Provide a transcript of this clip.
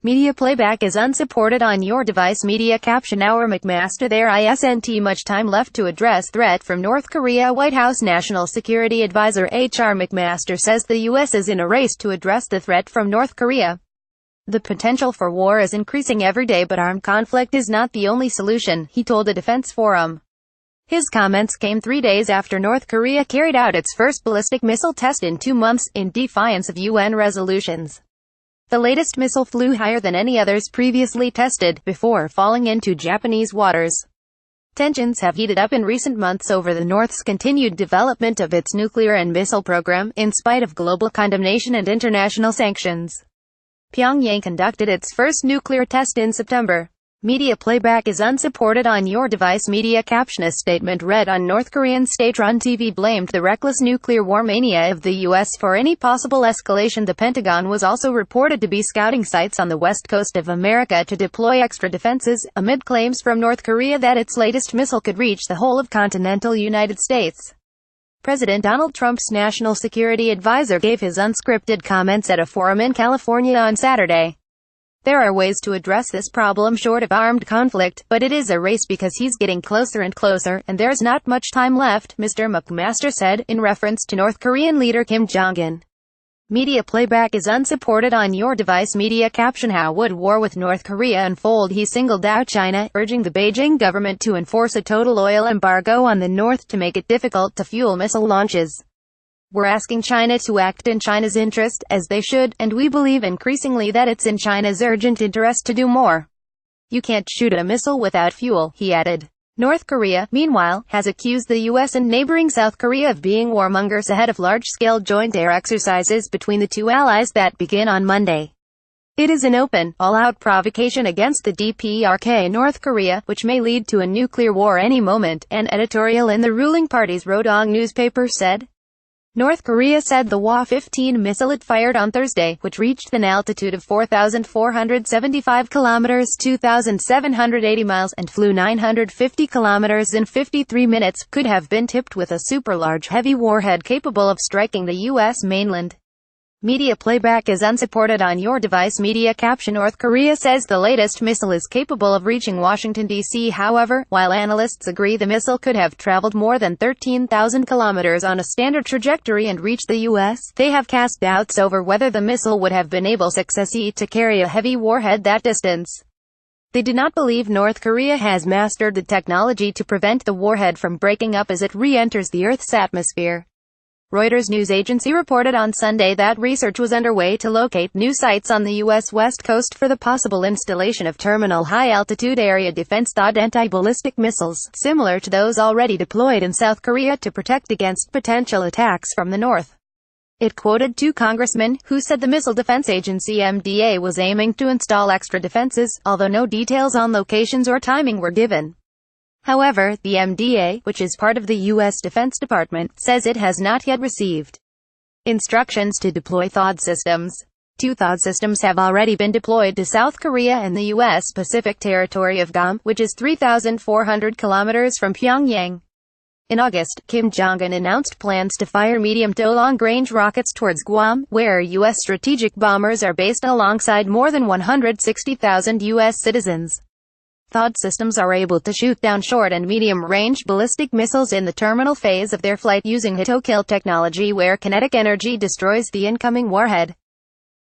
Media playback is unsupported on your device. Media captionHR McMaster There isnt much time left to address threat from North Korea. White House National Security Advisor HR McMaster says the U.S. is in a race to address the threat from North Korea. The potential for war is increasing every day, but armed conflict is not the only solution, he told a defense forum. His comments came 3 days after North Korea carried out its first ballistic missile test in 2 months, in defiance of UN resolutions. The latest missile flew higher than any others previously tested, before falling into Japanese waters. Tensions have heated up in recent months over the North's continued development of its nuclear and missile program, in spite of global condemnation and international sanctions. Pyongyang conducted its first nuclear test in September. Media playback is unsupported on your device. Media caption. A statement read on North Korean state-run TV blamed the reckless nuclear war mania of the U.S. for any possible escalation. The Pentagon was also reported to be scouting sites on the west coast of America to deploy extra defenses, amid claims from North Korea that its latest missile could reach the whole of continental United States. President Donald Trump's national security advisor gave his unscripted comments at a forum in California on Saturday. There are ways to address this problem short of armed conflict, but it is a race because he's getting closer and closer, and there's not much time left, Mr. McMaster said, in reference to North Korean leader Kim Jong-un. Media playback is unsupported on your device. Media caption. How would war with North Korea unfold? He singled out China, urging the Beijing government to enforce a total oil embargo on the North to make it difficult to fuel missile launches. We're asking China to act in China's interest, as they should, and we believe increasingly that it's in China's urgent interest to do more. You can't shoot a missile without fuel, he added. North Korea, meanwhile, has accused the U.S. and neighboring South Korea of being warmongers ahead of large-scale joint air exercises between the two allies that begin on Monday. It is an open, all-out provocation against the DPRK North Korea, which may lead to a nuclear war any moment, an editorial in the ruling party's Rodong newspaper said. North Korea said the Hwa-15 missile it fired on Thursday, which reached an altitude of 4,475 kilometers (2,780 miles) and flew 950 kilometers in 53 minutes, could have been tipped with a super-large heavy warhead capable of striking the U.S. mainland. Media playback is unsupported on your device. Media caption. North Korea says the latest missile is capable of reaching Washington, D.C. However, while analysts agree the missile could have traveled more than 13,000 kilometers on a standard trajectory and reached the U.S., they have cast doubts over whether the missile would have been able successfully to carry a heavy warhead that distance. They do not believe North Korea has mastered the technology to prevent the warhead from breaking up as it re-enters the Earth's atmosphere. Reuters news agency reported on Sunday that research was underway to locate new sites on the U.S. West Coast for the possible installation of terminal high-altitude area defense anti-ballistic missiles, similar to those already deployed in South Korea to protect against potential attacks from the north. It quoted 2 congressmen, who said the Missile Defense Agency MDA was aiming to install extra defenses, although no details on locations or timing were given. However, the MDA, which is part of the U.S. Defense Department, says it has not yet received instructions to deploy THAAD systems. 2 THAAD systems have already been deployed to South Korea and the U.S. Pacific territory of Guam, which is 3,400 kilometers from Pyongyang. In August, Kim Jong-un announced plans to fire medium to long-range rockets towards Guam, where U.S. strategic bombers are based alongside more than 160,000 U.S. citizens. THAAD systems are able to shoot down short and medium-range ballistic missiles in the terminal phase of their flight using hit-to-kill technology, where kinetic energy destroys the incoming warhead.